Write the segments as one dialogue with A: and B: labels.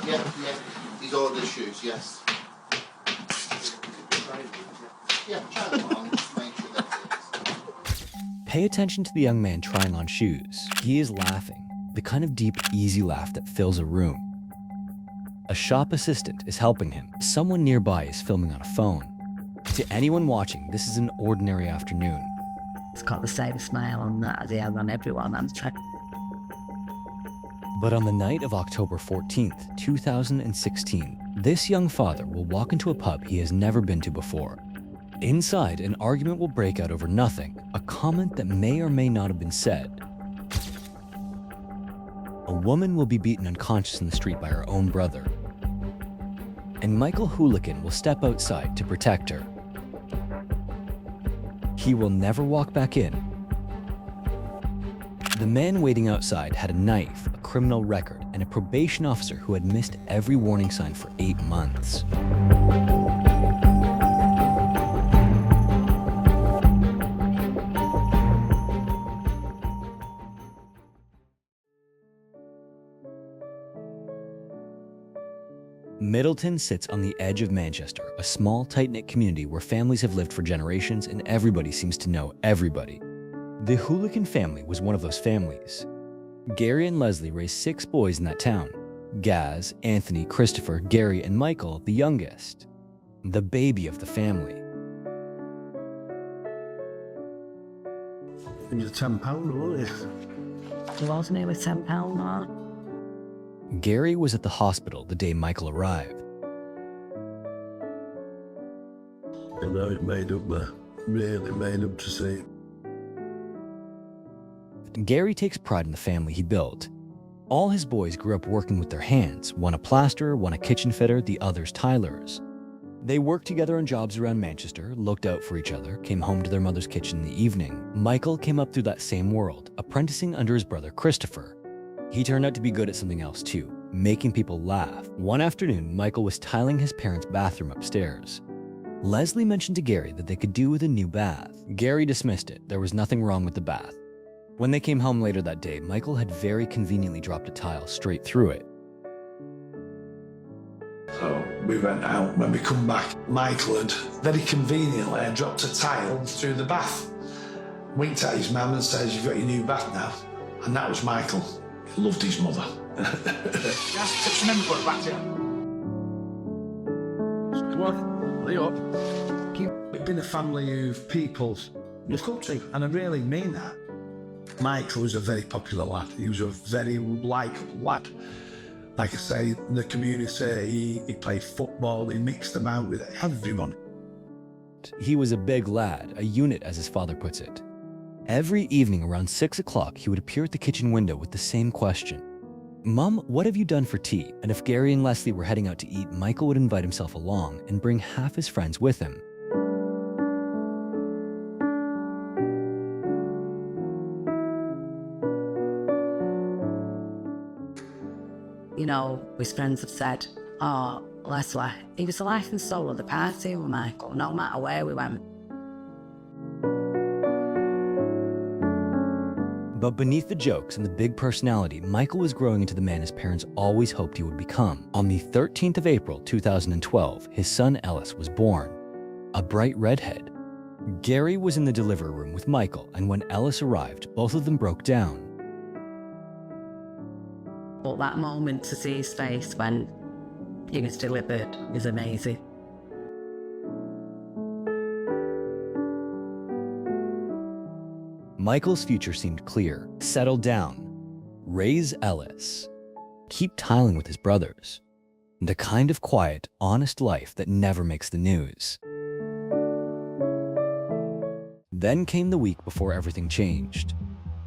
A: Yeah. He's ordered shoes, yes. Yeah, try them on, just make sure that fits.
B: Pay attention to the young man trying on shoes. He is laughing, the kind of deep, easy laugh that fills a room. A shop assistant is helping him. Someone nearby is filming on a phone. To anyone watching, this is an ordinary afternoon.
C: It's got the same smile on that as he has on everyone.
B: But on the night of October 14th, 2016, this young father will walk into a pub he has never been to before. Inside, an argument will break out over nothing, a comment that may or may not have been said. A woman will be beaten unconscious in the street by her own brother. And Michael Hoolickin will step outside to protect her. He will never walk back in. The man waiting outside had a knife, a criminal record, and a probation officer who had missed every warning sign for 8 months. Middleton sits on the edge of Manchester, a small, tight-knit community where families have lived for generations and everybody seems to know everybody. The Hoolickin family was one of those families. Gary and Leslie raised 6 boys in that town. Gaz, Anthony, Christopher, Gary, and Michael, the youngest. The baby of the family.
D: You're £10, weren't you?
C: It was nearly £10 more.
B: Gary was at the hospital the day Michael arrived.
D: And now it's made up there. Really made up to see.
B: Gary takes pride in the family he built. All his boys grew up working with their hands, one a plasterer, one a kitchen fitter, the others tilers. They worked together on jobs around Manchester, looked out for each other, came home to their mother's kitchen in the evening. Michael came up through that same world, apprenticing under his brother Christopher. He turned out to be good at something else too, making people laugh. One afternoon, Michael was tiling his parents' bathroom upstairs. Leslie mentioned to Gary that they could do with a new bath. Gary dismissed it. There was nothing wrong with the bath. When they came home later that day, Michael had very conveniently dropped a tile straight through it.
D: So we went out. When we come back, Michael had very conveniently dropped a tile through the bath. Winked at his mum and says, "You've got your new bath now." And that was Michael. He loved his mother.
A: Just remember to put it back to you.
D: Come on, lay up. We've been a family of people in the country, and I really mean that. Michael was a very popular lad. He was a very likeable lad. Like I say, in the community, he played football, he mixed about with everyone.
B: He was a big lad, a unit as his father puts it. Every evening around 6 o'clock, he would appear at the kitchen window with the same question. "Mom, what have you done for tea?" And if Gary and Leslie were heading out to eat, Michael would invite himself along and bring half his friends with him.
C: You know, his friends have said, "Oh, Leslie, he was the life and soul of the party with Michael, no matter where we went."
B: But beneath the jokes and the big personality, Michael was growing into the man his parents always hoped he would become. On the 13th of April, 2012, his son Ellis was born, a bright redhead. Gary was in the delivery room with Michael, and when Ellis arrived, both of them broke down.
C: But that moment to see his face when he was delivered was amazing.
B: Michael's future seemed clear. Settle down. Raise Ellis. Keep tiling with his brothers. The kind of quiet, honest life that never makes the news. Then came the week before everything changed.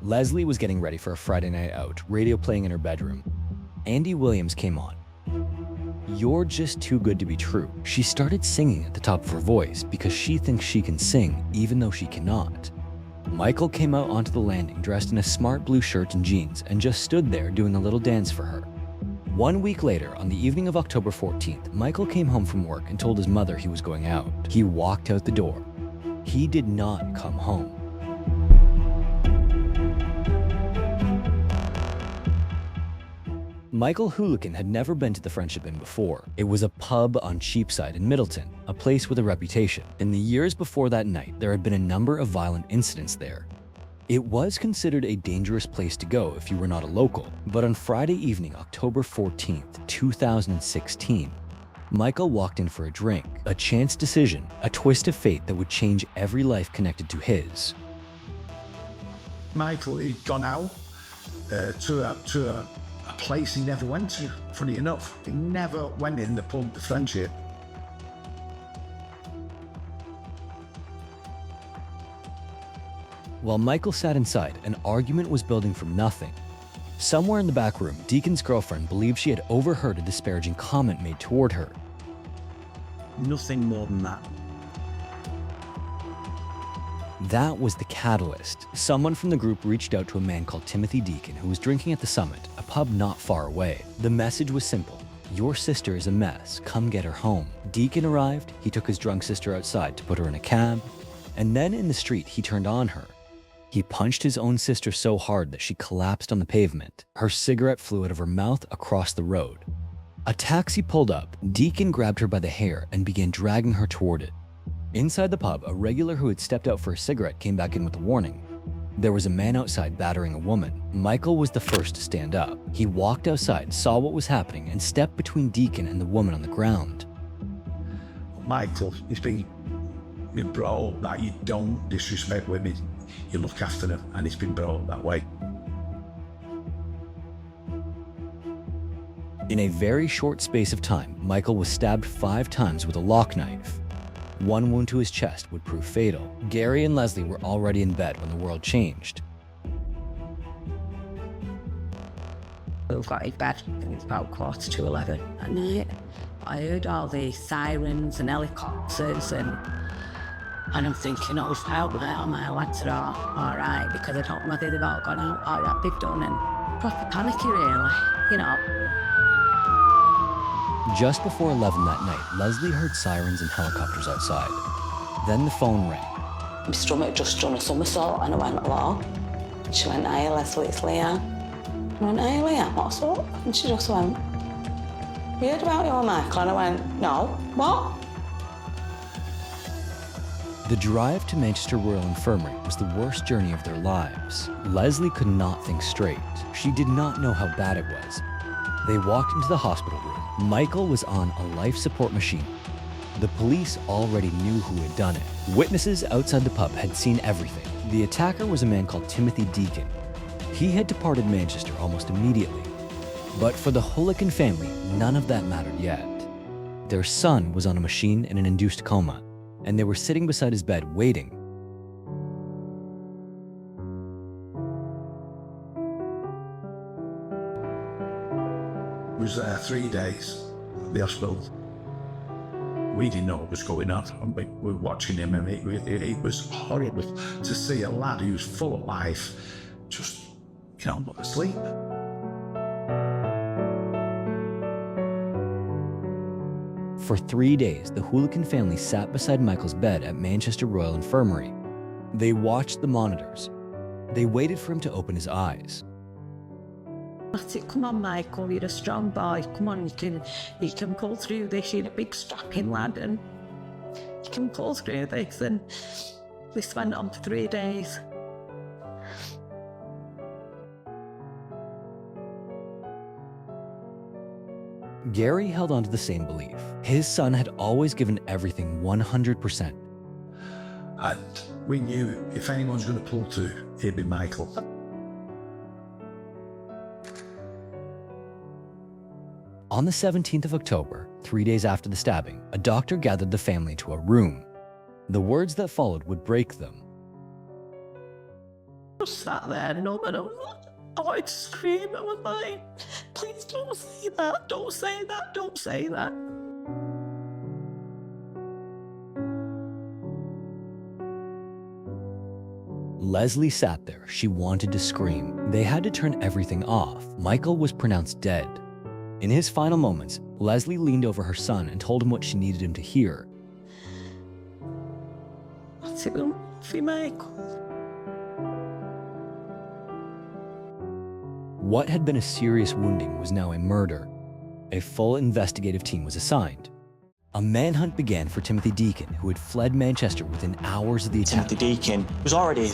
B: Leslie was getting ready for a Friday night out, radio playing in her bedroom. Andy Williams came on. "You're just too good to be true." She started singing at the top of her voice because she thinks she can sing even though she cannot. Michael came out onto the landing dressed in a smart blue shirt and jeans and just stood there doing a little dance for her. 1 week later, on the evening of October 14th, Michael came home from work and told his mother he was going out. He walked out the door. He did not come home. Michael Hoolickin had never been to the Friendship Inn before. It was a pub on Cheapside in Middleton, a place with a reputation. In the years before that night, there had been a number of violent incidents there. It was considered a dangerous place to go if you were not a local, but on Friday evening, October 14th, 2016, Michael walked in for a drink, a chance decision, a twist of fate that would change every life connected to his.
D: Michael, he'd gone out to a place he never went to, funny enough. He never went in the pub, the Friendship.
B: While Michael sat inside, an argument was building from nothing. Somewhere in the back room, Deacon's girlfriend believed she had overheard a disparaging comment made toward her.
D: Nothing more than that.
B: That was the catalyst. Someone from the group reached out to a man called Timothy Deacon who was drinking at the Summit, a pub not far away. The message was simple. Your sister is a mess. Come get her home. Deacon arrived, he took his drunk sister outside to put her in a cab, and then in the street he turned on her. He punched his own sister so hard that she collapsed on the pavement. Her cigarette flew out of her mouth across the road. A taxi pulled up. Deacon grabbed her by the hair and began dragging her toward it. Inside the pub, a regular who had stepped out for a cigarette came back in with a warning. There was a man outside battering a woman. Michael was the first to stand up. He walked outside, saw what was happening, and stepped between Deacon and the woman on the ground.
D: Michael, he's been brought up that you don't disrespect women. You look after them, and it's been brought up that way.
B: In a very short space of time, Michael was stabbed 5 times with a lock knife. One wound to his chest would prove fatal. Gary and Leslie were already in bed when the world changed.
C: We got in bed, and it's about 11:15 at night. I heard all the sirens and helicopters, and I'm thinking, oh, out there, my lads are all right, because I don't know whether they've all gone out or what they've done, and proper panicky really, you know.
B: Just before 11 that night, Leslie heard sirens and helicopters outside. Then the phone rang.
C: My stomach just done a somersault, and I went, hello? She went, hi Leslie, it's Leanne. I went, hi Leanne, what's up? And she just went, you heard about your Michael? And I went, no, what?
B: The drive to Manchester Royal Infirmary was the worst journey of their lives. Leslie could not think straight. She did not know how bad it was. They walked into the hospital room. Michael was on a life support machine. The police already knew who had done it. Witnesses outside the pub had seen everything. The attacker was a man called Timothy Deacon. He had departed Manchester almost immediately. But for the Hoolickin family, none of that mattered yet. Their son was on a machine in an induced coma, and they were sitting beside his bed waiting.
D: He was there 3 days at the hospital. We didn't know what was going on. We were watching him, and it was horrible to see a lad who was full of life just, not asleep.
B: For 3 days, the Hoolickin family sat beside Michael's bed at Manchester Royal Infirmary. They watched the monitors. They waited for him to open his eyes.
C: That's it, come on Michael, you're a strong boy, come on, you can pull through this, you're a big strapping lad, and you can pull through this. And this went on for 3 days.
B: Gary held on to the same belief. His son had always given everything 100%.
D: And we knew if anyone's going to pull to, it'd be Michael.
B: On the 17th of October, 3 days after the stabbing, a doctor gathered the family to a room. The words that followed would break them.
C: I sat there numbing. I wanted to scream. I was like, please don't say that, don't say that, don't say that.
B: Leslie sat there. She wanted to scream. They had to turn everything off. Michael was pronounced dead. In his final moments, Leslie leaned over her son and told him what she needed him to hear.
C: What's it going for Michael?
B: What had been a serious wounding was now a murder. A full investigative team was assigned. A manhunt began for Timothy Deacon, who had fled Manchester within hours of the attack.
E: Timothy Deacon was already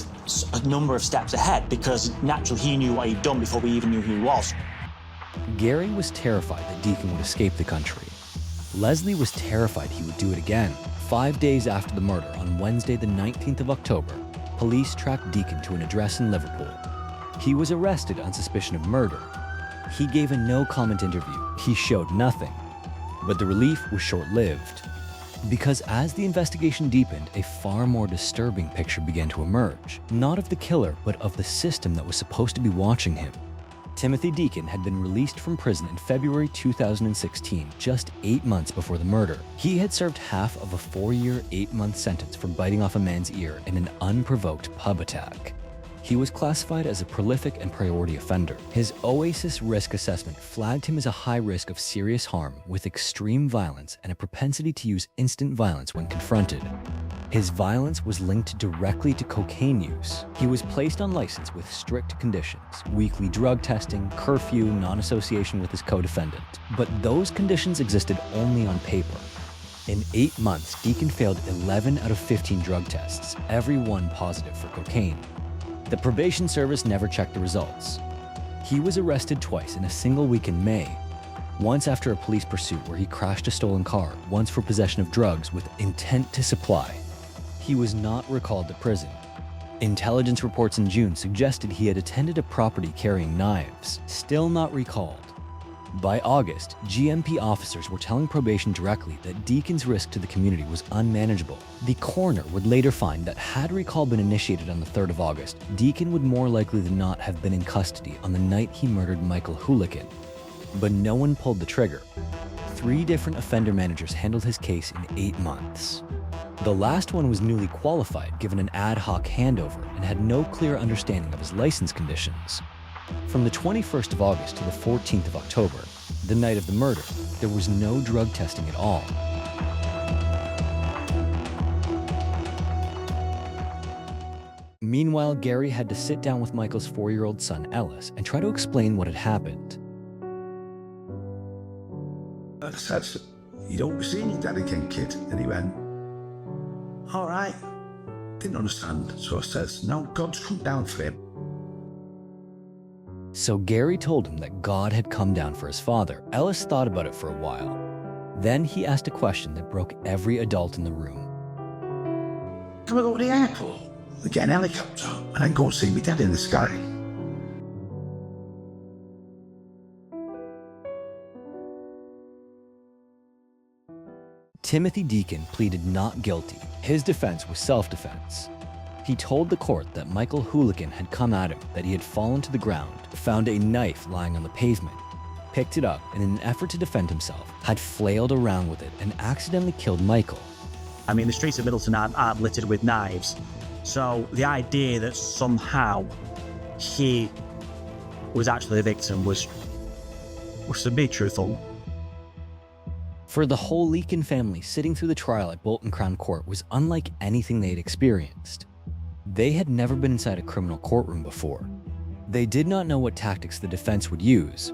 E: a number of steps ahead because naturally he knew what he'd done before we even knew who he was.
B: Gary was terrified that Deacon would escape the country. Leslie was terrified he would do it again. 5 days after the murder, on Wednesday the 19th of October, police tracked Deacon to an address in Liverpool. He was arrested on suspicion of murder. He gave a no-comment interview. He showed nothing. But the relief was short-lived, because as the investigation deepened, a far more disturbing picture began to emerge, not of the killer, but of the system that was supposed to be watching him. Timothy Deacon had been released from prison in February 2016, just 8 months before the murder. He had served half of a 4-year, 8-month sentence for biting off a man's ear in an unprovoked pub attack. He was classified as a prolific and priority offender. His OASIS risk assessment flagged him as a high risk of serious harm with extreme violence and a propensity to use instant violence when confronted. His violence was linked directly to cocaine use. He was placed on license with strict conditions: weekly drug testing, curfew, non-association with his co-defendant. But those conditions existed only on paper. In 8 months, Deacon failed 11 out of 15 drug tests, every one positive for cocaine. The probation service never checked the results. He was arrested twice in a single week in May, once after a police pursuit where he crashed a stolen car, once for possession of drugs with intent to supply. He was not recalled to prison. Intelligence reports in June suggested he had attended a property carrying knives, still not recalled. By August, GMP officers were telling probation directly that Deacon's risk to the community was unmanageable. The coroner would later find that had recall been initiated on the 3rd of August, Deacon would more likely than not have been in custody on the night he murdered Michael Hoolickin. But no one pulled the trigger. 3 different offender managers handled his case in 8 months. The last one was newly qualified, given an ad hoc handover, and had no clear understanding of his license conditions. From the 21st of August to the 14th of October, the night of the murder, there was no drug testing at all. Meanwhile, Gary had to sit down with Michael's 4-year-old son, Ellis, and try to explain what had happened.
D: I said, "You don't see your dad again, kid." And he went, "All right." Didn't understand. So I says, "No, God's come down for him."
B: So Gary told him that God had come down for his father. Ellis thought about it for a while. Then he asked a question that broke every adult in the room.
D: "Can we go to the airport? We get an helicopter and I go see my dad in the sky."
B: Timothy Deacon pleaded not guilty. His defense was self-defense. He told the court that Michael Hoolickin had come at him, that he had fallen to the ground, found a knife lying on the pavement, picked it up, and in an effort to defend himself, had flailed around with it and accidentally killed Michael.
E: I mean, the streets of Middleton are littered with knives. So the idea that somehow he was actually the victim was to be truthful.
B: For the Hoolickin family, sitting through the trial at Bolton Crown Court was unlike anything they had experienced. They had never been inside a criminal courtroom before. They did not know what tactics the defense would use.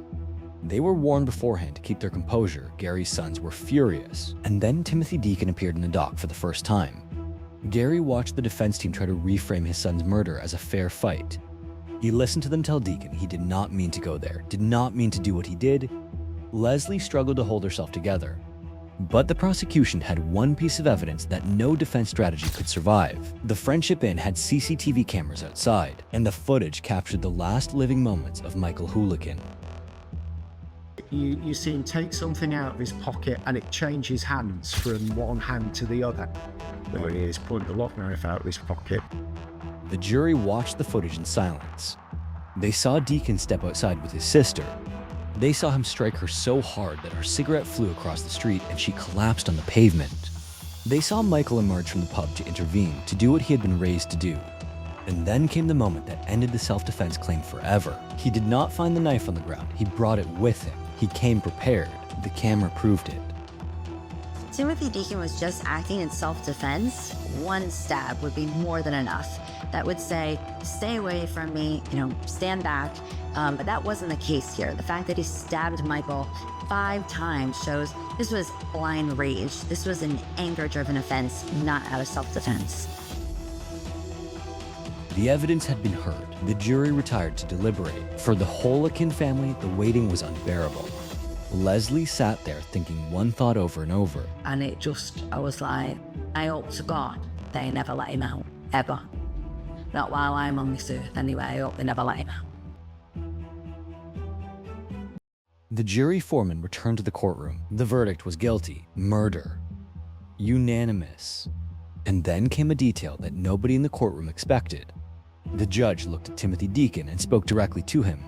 B: They were warned beforehand to keep their composure. Gary's sons were furious. And then Timothy Deacon appeared in the dock for the first time. Gary watched the defense team try to reframe his son's murder as a fair fight. He listened to them tell Deacon he did not mean to go there, did not mean to do what he did. Leslie struggled to hold herself together. But the prosecution had one piece of evidence that no defense strategy could survive. The Friendship Inn had CCTV cameras outside, and the footage captured the last living moments of Michael Hoolickin.
F: You see him take something out of his pocket and it changes hands from one hand to the other. There he is, pulling the lock knife out of his pocket.
B: The jury watched the footage in silence. They saw Deacon step outside with his sister. They saw him strike her so hard that her cigarette flew across the street and she collapsed on the pavement. They saw Michael emerge from the pub to intervene, to do what he had been raised to do. And then came the moment that ended the self-defense claim forever. He did not find the knife on the ground, he brought it with him. He came prepared. The camera proved it.
G: Timothy Deacon was just acting in self-defense. One stab would be more than enough. that would say, stay away from me, stand back. But that wasn't the case here. The fact that he stabbed Michael 5 times shows this was blind rage. This was an anger-driven offense, not out of self-defense.
B: The evidence had been heard. The jury retired to deliberate. For the Hoolickin family, the waiting was unbearable. Leslie sat there thinking one thought over and over.
C: And I was like, I hope to God they never let him out, ever. Not while I'm on this earth anyway, I hope they never let him out.
B: The jury foreman returned to the courtroom. The verdict was guilty, murder. Unanimous. And then came a detail that nobody in the courtroom expected. The judge looked at Timothy Deacon and spoke directly to him.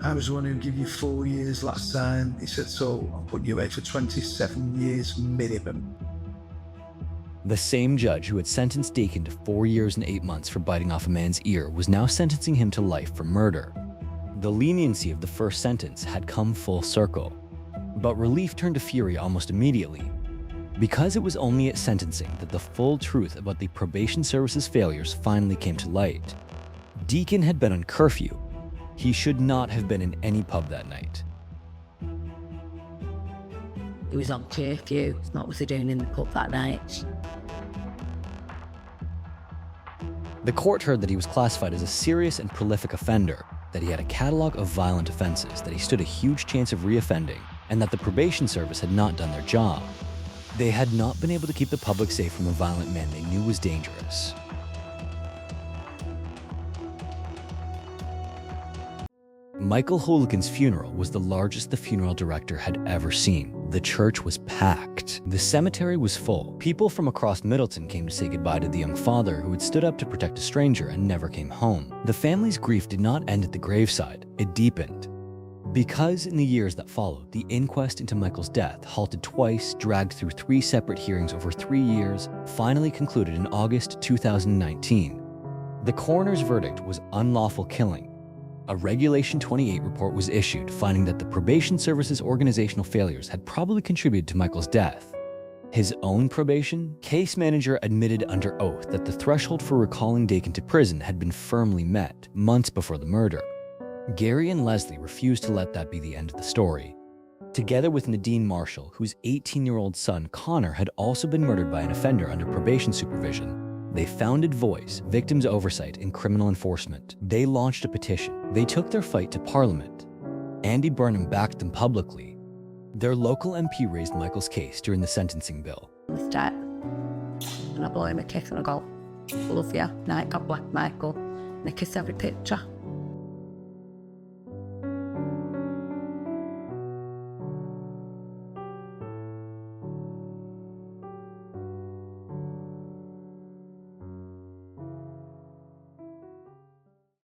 D: I was the one who gave you 4 years last time. He said, so I'll put you away for 27 years minimum.
B: The same judge who had sentenced Deacon to 4 years and 8 months for biting off a man's ear was now sentencing him to life for murder. The leniency of the first sentence had come full circle, but relief turned to fury almost immediately. Because it was only at sentencing that the full truth about the probation service's failures finally came to light. Deacon had been on curfew. He should not have been in any pub that night.
C: He was on curfew. What was he doing in the pub that night?
B: The court heard that he was classified as a serious and prolific offender, that he had a catalog of violent offenses, that he stood a huge chance of reoffending, and that the probation service had not done their job. They had not been able to keep the public safe from a violent man they knew was dangerous. Michael Hoolickin's funeral was the largest the funeral director had ever seen. The church was packed. The cemetery was full. People from across Middleton came to say goodbye to the young father who had stood up to protect a stranger and never came home. The family's grief did not end at the graveside. It deepened. Because in the years that followed, the inquest into Michael's death, halted twice, dragged through 3 separate hearings over 3 years, finally concluded in August 2019. The coroner's verdict was unlawful killing. A Regulation 28 report was issued, finding that the probation service's organizational failures had probably contributed to Michael's death. His own probation case manager admitted under oath that the threshold for recalling Deacon to prison had been firmly met months before the murder. Gary and Leslie refused to let that be the end of the story. Together with Nadine Marshall, whose 18-year-old son Connor had also been murdered by an offender under probation supervision, they founded Voice, Victims Oversight in Criminal Enforcement. They launched a petition. They took their fight to Parliament. Andy Burnham backed them publicly. Their local MP raised Michael's case during the sentencing bill.
C: With that, and I blow him a kiss and I go, love you, night, God bless Michael, and I kiss every picture.